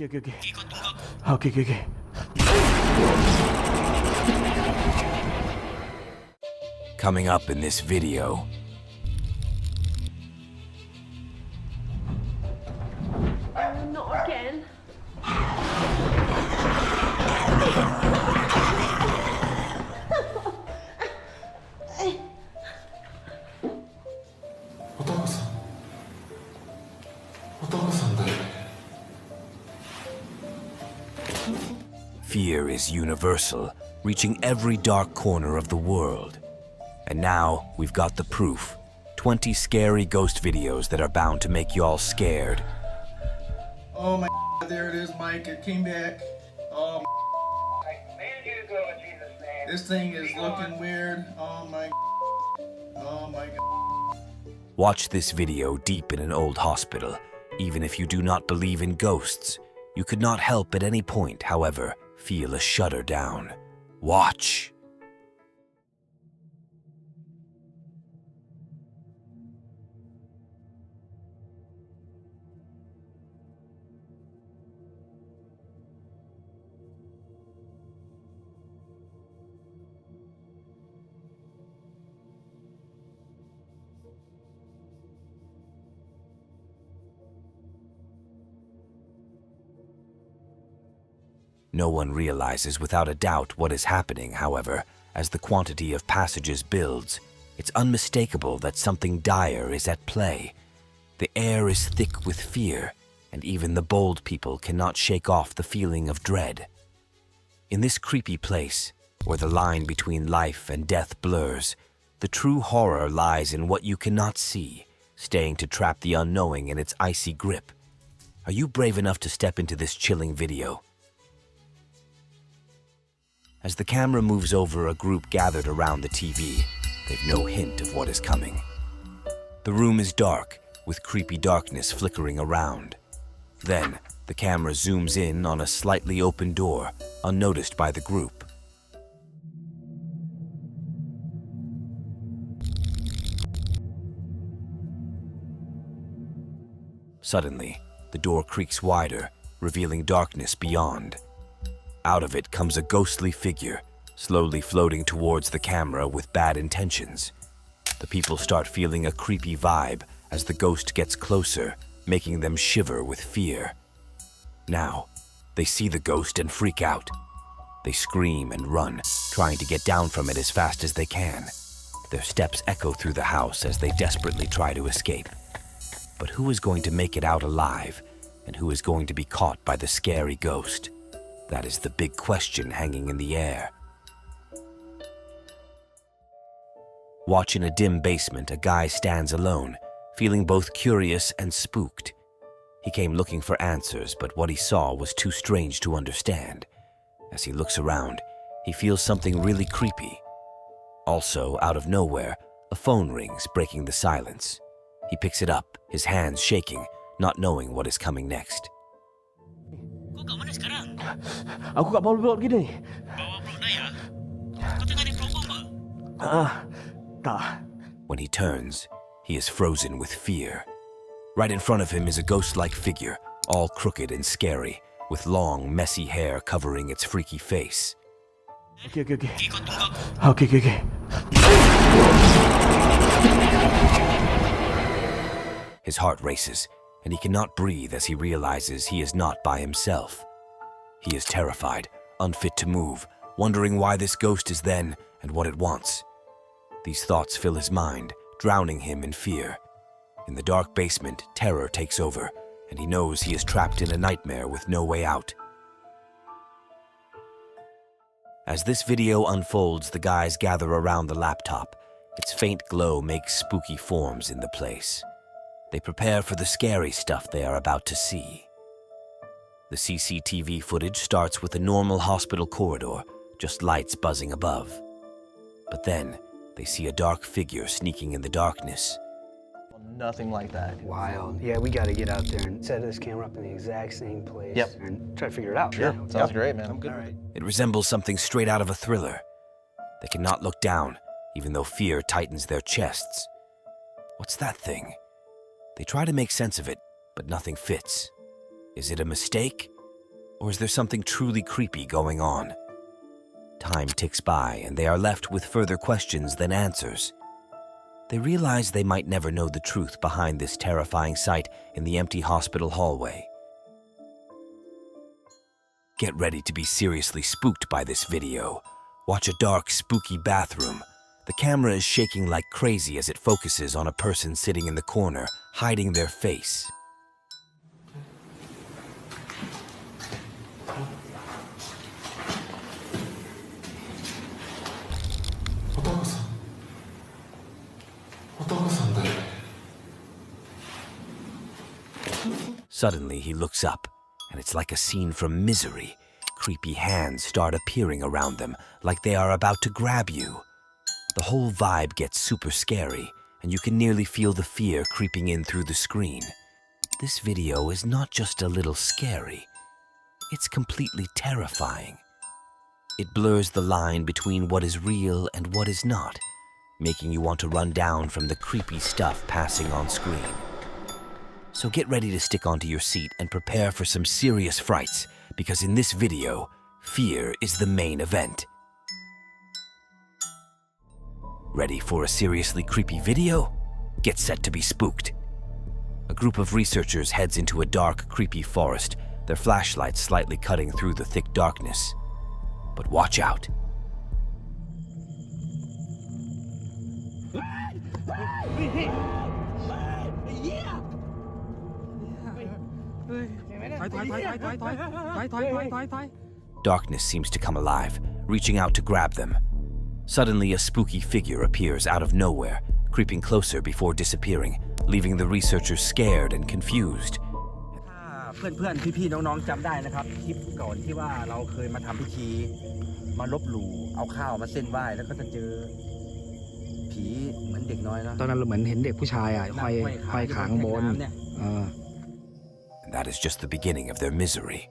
Okay, okay, okay. Okay, okay, okay. Coming up in this video, Not again. fear is universal, reaching every dark corner of the world. And now we've got the proof. 20 scary ghost videos that are bound to make y'all scared. Oh my God, there it is, Mike. It came back. Oh my. I command you to go in Jesus' name. This thing is looking weird. Oh my. Oh my God. Watch this video deep in an old hospital. Even if you do not believe in ghosts, you could not help at any point, however, feel a shudder down. Watch. No one realizes without a doubt what is happening, however, as the quantity of passages builds. It's unmistakable that something dire is at play. The air is thick with fear, and even the bold people cannot shake off the feeling of dread. In this creepy place, where the line between life and death blurs, the true horror lies in what you cannot see, staying to trap the unknowing in its icy grip. Are you brave enough to step into this chilling video? As the camera moves over a group gathered around the TV, they've no hint of what is coming. The room is dark, with creepy darkness flickering around. Then, the camera zooms in on a slightly open door, unnoticed by the group. Suddenly, the door creaks wider, revealing darkness beyond. Out of it comes a ghostly figure, slowly floating towards the camera with bad intentions. The people start feeling a creepy vibe as the ghost gets closer, making them shiver with fear. Now, they see the ghost and freak out. They scream and run, trying to get down from it as fast as they can. Their steps echo through the house as they desperately try to escape. But who is going to make it out alive, and who is going to be caught by the scary ghost? That is the big question hanging in the air. Watch in a dim basement, a guy stands alone, feeling both curious and spooked. He came looking for answers, but what he saw was too strange to understand. As he looks around, he feels something really creepy. Also, out of nowhere, a phone rings, breaking the silence. He picks it up, his hands shaking, not knowing what is coming next. Kau kat mana sekarang? Aku kat bawah blok begini. Bawa blok Naya? Kau tengah naik problem ke? Tak. When he turns, he is frozen with fear. Right in front of him is a ghost-like figure, all crooked and scary, with long, messy hair covering its freaky face. Okay, okay, okay. Kau tunggu aku. Okay, okay, okay. His heart races, and he cannot breathe as he realizes he is not by himself. He is terrified, unfit to move, wondering why this ghost is then and what it wants. These thoughts fill his mind, drowning him in fear. In the dark basement, terror takes over, and he knows he is trapped in a nightmare with no way out. As this video unfolds, the guys gather around the laptop. Its faint glow makes spooky forms in the place. They prepare for the scary stuff they are about to see. The CCTV footage starts with a normal hospital corridor, just lights buzzing above. But then, they see a dark figure sneaking in the darkness. Nothing like that. Wild. Yeah, we got to get out there and set this camera up in the exact same place. Yep. And try to figure it out. Sure. Sounds great, man. I'm good. All right. It resembles something straight out of a thriller. They cannot look down, even though fear tightens their chests. What's that thing? They try to make sense of it, but nothing fits. Is it a mistake? Or is there something truly creepy going on? Time ticks by, and they are left with further questions than answers. They realize they might never know the truth behind this terrifying sight in the empty hospital hallway. Get ready to be seriously spooked by this video. Watch a dark, spooky bathroom. The camera is shaking like crazy as it focuses on a person sitting in the corner, hiding their face. Suddenly, he looks up, and it's like a scene from Misery. Creepy hands start appearing around them, like they are about to grab you. The whole vibe gets super scary, and you can nearly feel the fear creeping in through the screen. This video is not just a little scary, it's completely terrifying. It blurs the line between what is real and what is not, making you want to run down from the creepy stuff passing on screen. So get ready to stick onto your seat and prepare for some serious frights, because in this video, fear is the main event. Ready for a seriously creepy video? Get set to be spooked. A group of researchers heads into a dark, creepy forest, their flashlights slightly cutting through the thick darkness. But watch out. Darkness seems to come alive, reaching out to grab them. Suddenly, a spooky figure appears out of nowhere, creeping closer before disappearing, leaving the researchers scared and confused. เพื่อนๆพี่ๆน้องๆจำได้นะครับคลิปก่อนที่ว่าเราเคยมาทำพิธีมาลบหลู่เอาข้าวมาเส้นไหว้แล้วก็จะเจอผีเหมือนเด็กน้อยเนาะ ตอนนั้นเราเหมือนเห็นเด็กผู้ชายอ่ะห้อยขาข้างบน And that is just the beginning of their misery.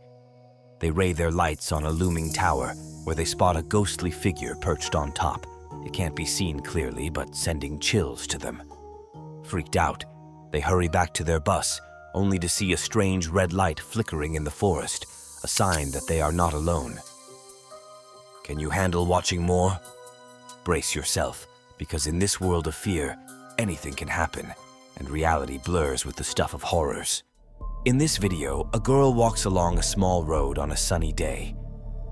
They ray their lights on a looming tower, where they spot a ghostly figure perched on top. It can't be seen clearly, but sending chills to them. Freaked out, they hurry back to their bus, only to see a strange red light flickering in the forest, a sign that they are not alone. Can you handle watching more? Brace yourself, because in this world of fear, anything can happen, and reality blurs with the stuff of horrors. In this video, a girl walks along a small road on a sunny day.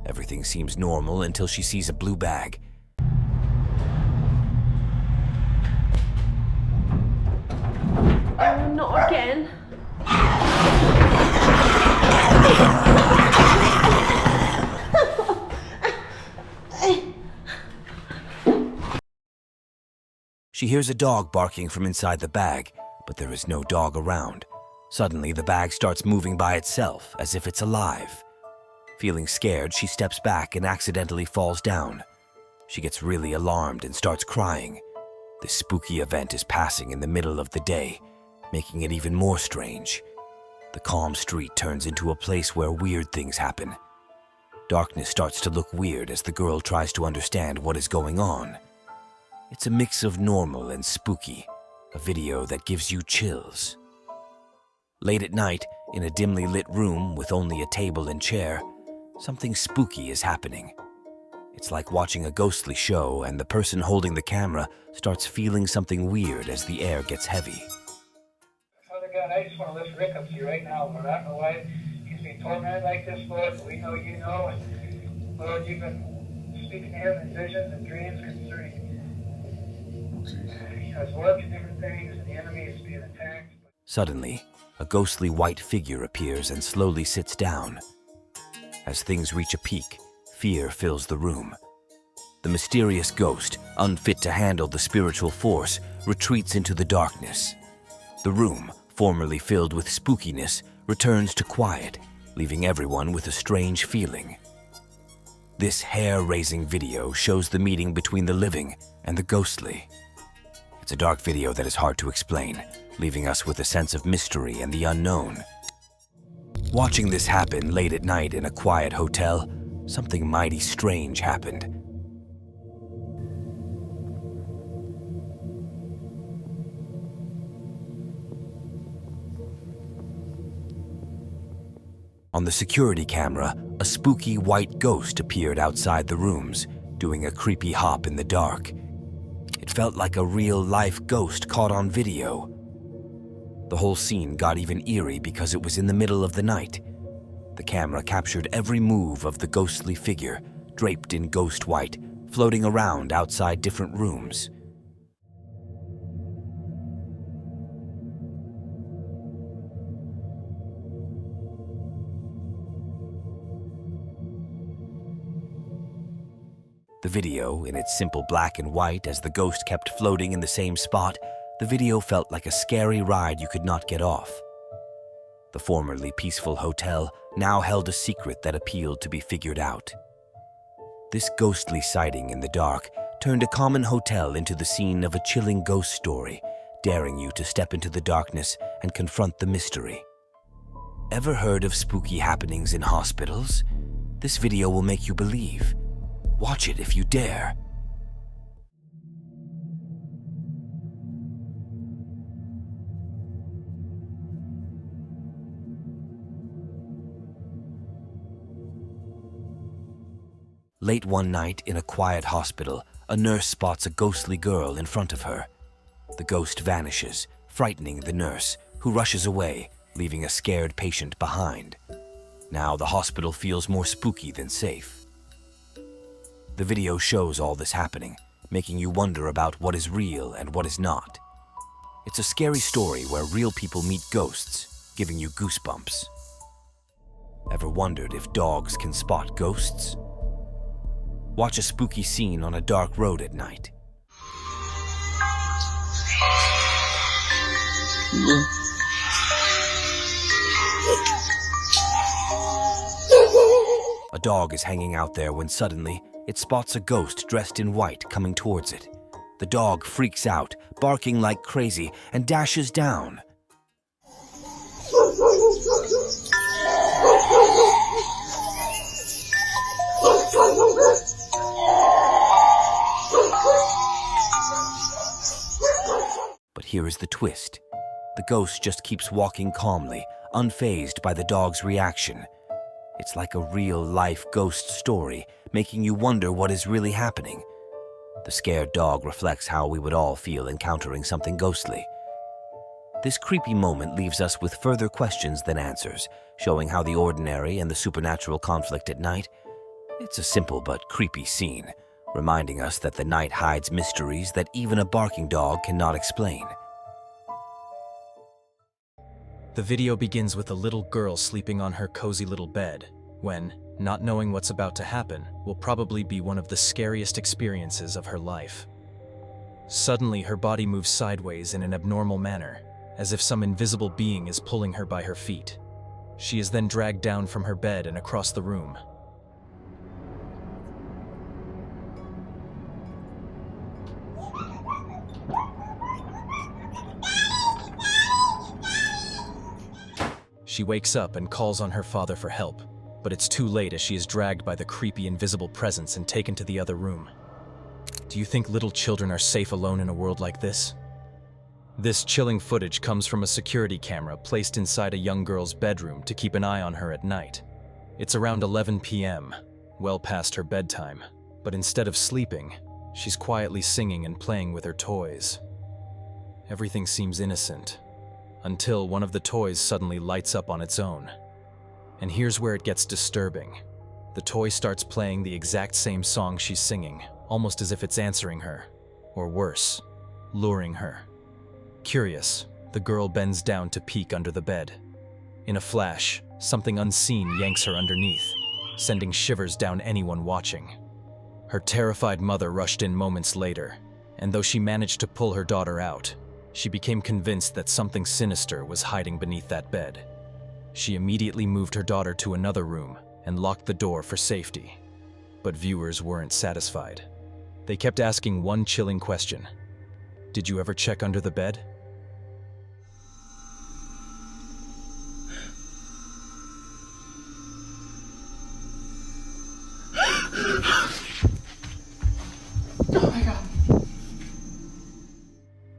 Everything seems normal until she sees a blue bag. Not again. She hears a dog barking from inside the bag, but there is no dog around. Suddenly, the bag starts moving by itself, as if it's alive. Feeling scared, she steps back and accidentally falls down. She gets really alarmed and starts crying. This spooky event is passing in the middle of the day, making it even more strange. The calm street turns into a place where weird things happen. Darkness starts to look weird as the girl tries to understand what is going on. It's a mix of normal and spooky, a video that gives you chills. Late at night, in a dimly lit room with only a table and chair, something spooky is happening. It's like watching a ghostly show, and the person holding the camera starts feeling something weird as the air gets heavy. Father God, I just want to lift Rick up to you right now, Lord. I don't know why he's being tormented like this, Lord, but we know you know. And Lord, you've been speaking to him in visions and dreams concerning his work and different things, and the enemy is being attacked. Suddenly, a ghostly white figure appears and slowly sits down. As things reach a peak, fear fills the room. The mysterious ghost, unfit to handle the spiritual force, retreats into the darkness. The room, formerly filled with spookiness, returns to quiet, leaving everyone with a strange feeling. This hair-raising video shows the meeting between the living and the ghostly. It's a dark video that is hard to explain, leaving us with a sense of mystery and the unknown. Watching this happen late at night in a quiet hotel, something mighty strange happened. On the security camera, a spooky white ghost appeared outside the rooms, doing a creepy hop in the dark. It felt like a real-life ghost caught on video. The whole scene got even eerie because it was in the middle of the night. The camera captured every move of the ghostly figure, draped in ghost white, floating around outside different rooms. The video, in its simple black and white as the ghost kept floating in the same spot, the video felt like a scary ride you could not get off. The formerly peaceful hotel now held a secret that appealed to be figured out. This ghostly sighting in the dark turned a common hotel into the scene of a chilling ghost story, daring you to step into the darkness and confront the mystery. Ever heard of spooky happenings in hospitals? This video will make you believe. Watch it if you dare. Late one night in a quiet hospital, a nurse spots a ghostly girl in front of her. The ghost vanishes, frightening the nurse, who rushes away, leaving a scared patient behind. Now the hospital feels more spooky than safe. The video shows all this happening, making you wonder about what is real and what is not. It's a scary story where real people meet ghosts, giving you goosebumps. Ever wondered if dogs can spot ghosts? Watch a spooky scene on a dark road at night. A dog is hanging out there when suddenly it spots a ghost dressed in white coming towards it. The dog freaks out, barking like crazy, and dashes down. But here is the twist. The ghost just keeps walking calmly, unfazed by the dog's reaction. It's like a real-life ghost story, making you wonder what is really happening. The scared dog reflects how we would all feel encountering something ghostly. This creepy moment leaves us with further questions than answers, showing how the ordinary and the supernatural conflict at night. It's a simple but creepy scene, reminding us that the night hides mysteries that even a barking dog cannot explain. The video begins with a little girl sleeping on her cozy little bed, when, not knowing what's about to happen, will probably be one of the scariest experiences of her life. Suddenly, her body moves sideways in an abnormal manner, as if some invisible being is pulling her by her feet. She is then dragged down from her bed and across the room. She wakes up and calls on her father for help, but it's too late as she is dragged by the creepy invisible presence and taken to the other room. Do you think little children are safe alone in a world like this? This chilling footage comes from a security camera placed inside a young girl's bedroom to keep an eye on her at night. It's around 11 p.m., well past her bedtime, but instead of sleeping, she's quietly singing and playing with her toys. Everything seems innocent, until one of the toys suddenly lights up on its own. And here's where it gets disturbing. The toy starts playing the exact same song she's singing, almost as if it's answering her, or worse, luring her. Curious, the girl bends down to peek under the bed. In a flash, something unseen yanks her underneath, sending shivers down anyone watching. Her terrified mother rushed in moments later, and though she managed to pull her daughter out, she became convinced that something sinister was hiding beneath that bed. She immediately moved her daughter to another room and locked the door for safety. But viewers weren't satisfied. They kept asking one chilling question. Did you ever check under the bed? Oh my God.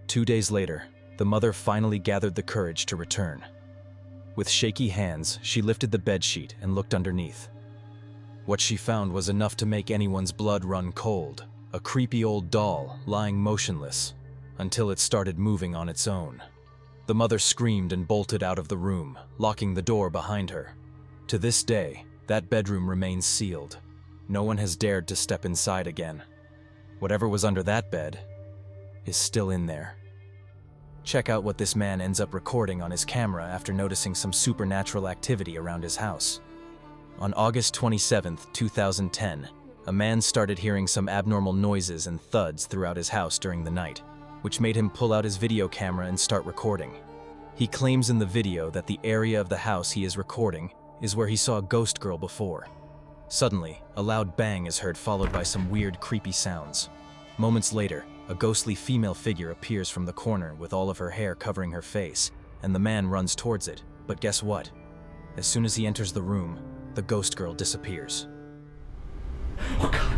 2 days later, the mother finally gathered the courage to return. With shaky hands, she lifted the bedsheet and looked underneath. What she found was enough to make anyone's blood run cold. A creepy old doll lying motionless until it started moving on its own. The mother screamed and bolted out of the room, locking the door behind her. To this day, that bedroom remains sealed. No one has dared to step inside again. Whatever was under that bed is still in there. Check out what this man ends up recording on his camera after noticing some supernatural activity around his house. On August 27, 2010, a man started hearing some abnormal noises and thuds throughout his house during the night, which made him pull out his video camera and start recording. He claims in the video that the area of the house he is recording is where he saw a ghost girl before. Suddenly, a loud bang is heard, followed by some weird, creepy sounds. Moments later, a ghostly female figure appears from the corner with all of her hair covering her face, and the man runs towards it. But guess what? As soon as he enters the room, the ghost girl disappears. Oh, God.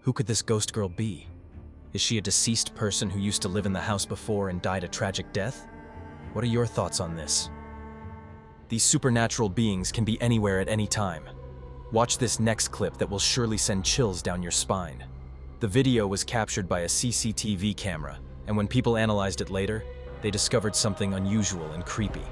Who could this ghost girl be? Is she a deceased person who used to live in the house before and died a tragic death? What are your thoughts on this? These supernatural beings can be anywhere at any time. Watch this next clip that will surely send chills down your spine. The video was captured by a CCTV camera, and when people analyzed it later, they discovered something unusual and creepy.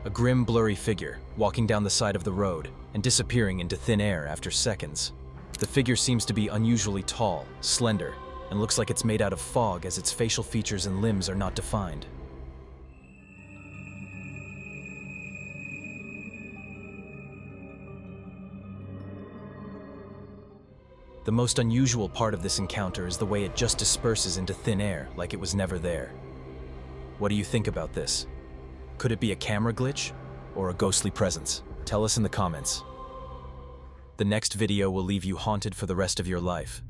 A grim, blurry figure walking down the side of the road and disappearing into thin air after seconds. The figure seems to be unusually tall, slender, and looks like it's made out of fog, as its facial features and limbs are not defined. The most unusual part of this encounter is the way it just disperses into thin air like it was never there. What do you think about this? Could it be a camera glitch or a ghostly presence? Tell us in the comments. The next video will leave you haunted for the rest of your life.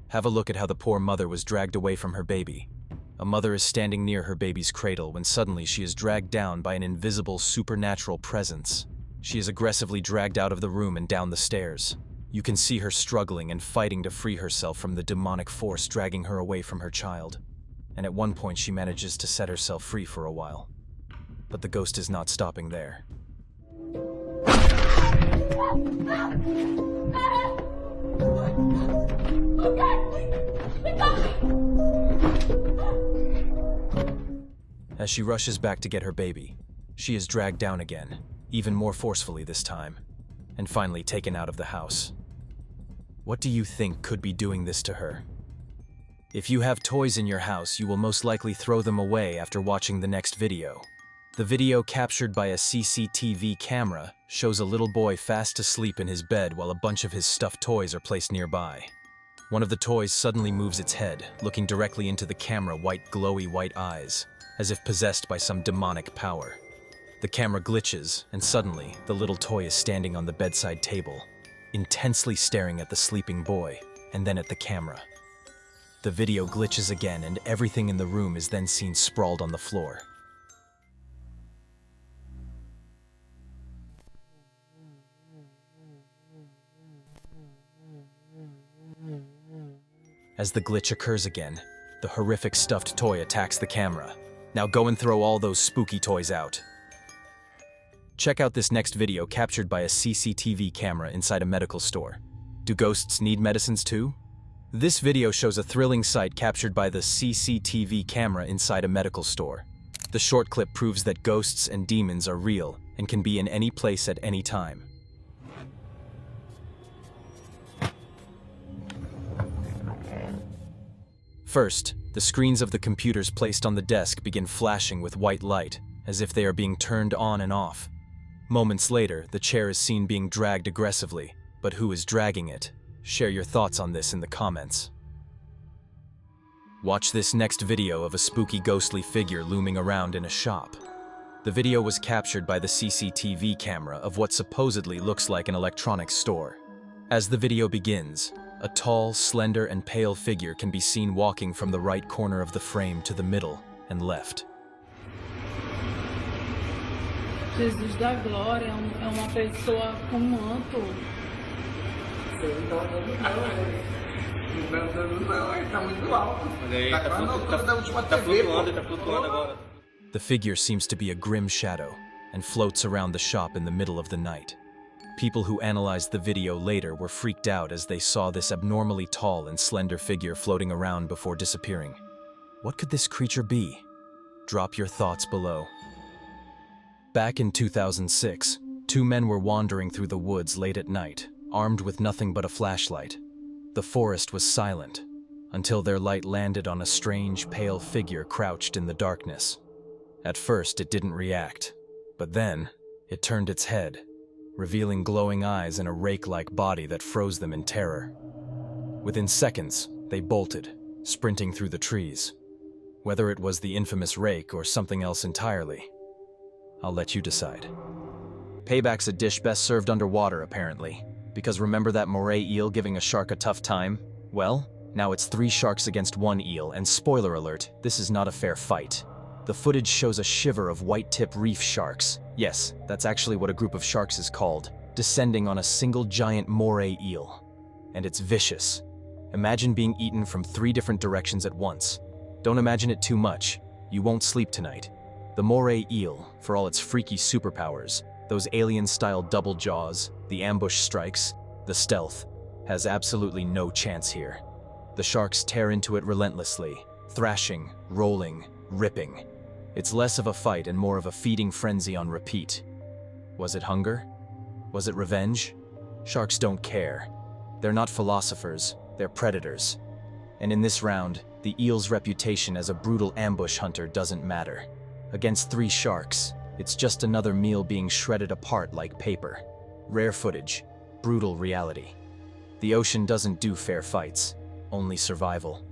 Have a look at how the poor mother was dragged away from her baby. A mother is standing near her baby's cradle when suddenly she is dragged down by an invisible supernatural presence. She is aggressively dragged out of the room and down the stairs. You can see her struggling and fighting to free herself from the demonic force dragging her away from her child. And at one point she manages to set herself free for a while. But the ghost is not stopping there. As she rushes back to get her baby, she is dragged down again, even more forcefully this time, and finally taken out of the house. What do you think could be doing this to her? If you have toys in your house, you will most likely throw them away after watching the next video. The video captured by a CCTV camera shows a little boy fast asleep in his bed while a bunch of his stuffed toys are placed nearby. One of the toys suddenly moves its head, looking directly into the camera, glowy white eyes, as if possessed by some demonic power. The camera glitches, and suddenly, the little toy is standing on the bedside table, intensely staring at the sleeping boy, and then at the camera. The video glitches again, and everything in the room is then seen sprawled on the floor. As the glitch occurs again, the horrific stuffed toy attacks the camera. Now go and throw all those spooky toys out. Check out this next video captured by a CCTV camera inside a medical store. Do ghosts need medicines too? This video shows a thrilling sight captured by the CCTV camera inside a medical store. The short clip proves that ghosts and demons are real and can be in any place at any time. First, the screens of the computers placed on the desk begin flashing with white light, as if they are being turned on and off. Moments later, the chair is seen being dragged aggressively, but who is dragging it? Share your thoughts on this in the comments. Watch this next video of a spooky ghostly figure looming around in a shop. The video was captured by the CCTV camera of what supposedly looks like an electronics store. As the video begins, a tall, slender, and pale figure can be seen walking from the right corner of the frame to the middle and left. Jesus da glória, é uma pessoa com manto. Meu Deus do céu, ele tá muito alto. Olha aí, Tá na altura da última TV, pô. tá flutuando agora. The figure seems to be a grim shadow and floats around the shop in the middle of the night. People who analyzed the video later were freaked out as they saw this abnormally tall and slender figure floating around before disappearing. What could this creature be? Drop your thoughts below. Back in 2006, two men were wandering through the woods late at night, armed with nothing but a flashlight. The forest was silent, until their light landed on a strange, pale figure crouched in the darkness. At first, it didn't react, but then, it turned its head, revealing glowing eyes and a rake-like body that froze them in terror. Within seconds, they bolted, sprinting through the trees. Whether it was the infamous rake or something else entirely, I'll let you decide. Payback's a dish best served underwater, apparently. Because remember that moray eel giving a shark a tough time? Well, now it's 3 sharks against 1 eel, and spoiler alert, this is not a fair fight. The footage shows a shiver of white-tip reef sharks. Yes, that's actually what a group of sharks is called, descending on a single giant moray eel. And it's vicious. Imagine being eaten from 3 different directions at once. Don't imagine it too much. You won't sleep tonight. The moray eel, for all its freaky superpowers, those alien-style double jaws, the ambush strikes, the stealth, has absolutely no chance here. The sharks tear into it relentlessly, thrashing, rolling, ripping. It's less of a fight and more of a feeding frenzy on repeat. Was it hunger? Was it revenge? Sharks don't care. They're not philosophers, they're predators. And in this round, the eel's reputation as a brutal ambush hunter doesn't matter. Against 3 sharks, it's just another meal being shredded apart like paper. Rare footage, brutal reality. The ocean doesn't do fair fights, only survival.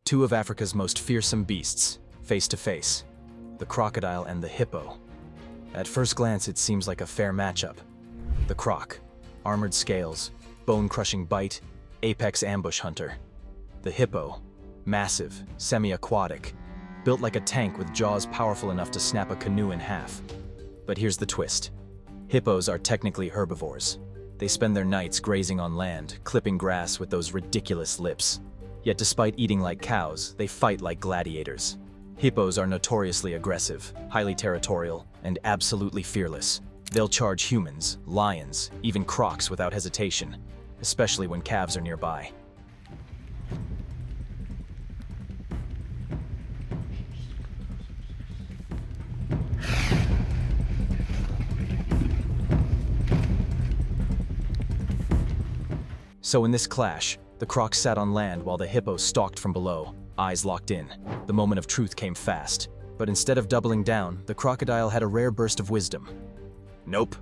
Two of Africa's most fearsome beasts, face to face. The crocodile and the hippo. At first glance, it seems like a fair matchup. The croc, armored scales, bone-crushing bite, apex ambush hunter. The hippo, massive, semi-aquatic, built like a tank with jaws powerful enough to snap a canoe in half. But here's the twist. Hippos are technically herbivores. They spend their nights grazing on land, clipping grass with those ridiculous lips. Yet despite eating like cows, they fight like gladiators. Hippos are notoriously aggressive, highly territorial, and absolutely fearless. They'll charge humans, lions, even crocs without hesitation, especially when calves are nearby. So in this clash, the croc sat on land while the hippo stalked from below, eyes locked in. The moment of truth came fast, but instead of doubling down, the crocodile had a rare burst of wisdom. Nope.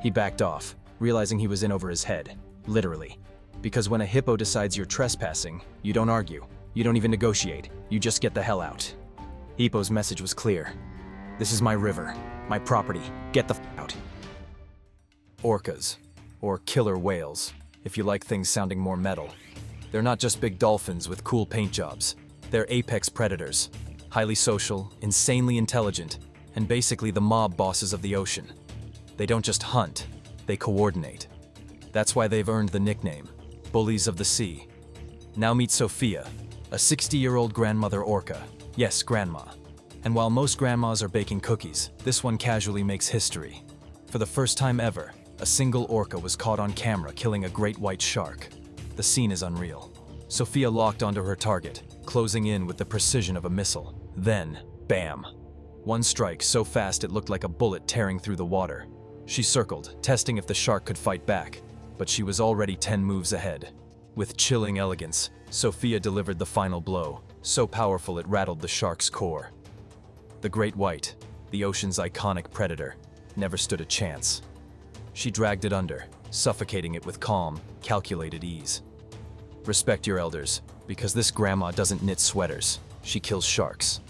He backed off, realizing he was in over his head, literally. Because when a hippo decides you're trespassing, you don't argue, you don't even negotiate, you just get the hell out. Hippo's message was clear. This is my river, my property, get the f out. Orcas, or killer whales, if you like things sounding more metal. They're not just big dolphins with cool paint jobs. They're apex predators, highly social, insanely intelligent, and basically the mob bosses of the ocean. They don't just hunt, they coordinate. That's why they've earned the nickname, Bullies of the Sea. Now meet Sophia, a 60-year-old grandmother orca. Yes, grandma. And while most grandmas are baking cookies, this one casually makes history. For the first time ever, a single orca was caught on camera killing a great white shark. The scene is unreal. Sophia locked onto her target, closing in with the precision of a missile. Then, bam! One strike so fast it looked like a bullet tearing through the water. She circled, testing if the shark could fight back, but she was already 10 moves ahead. With chilling elegance, Sophia delivered the final blow, so powerful it rattled the shark's core. The great white, the ocean's iconic predator, never stood a chance. She dragged it under, suffocating it with calm, calculated ease. Respect your elders, because this grandma doesn't knit sweaters, she kills sharks.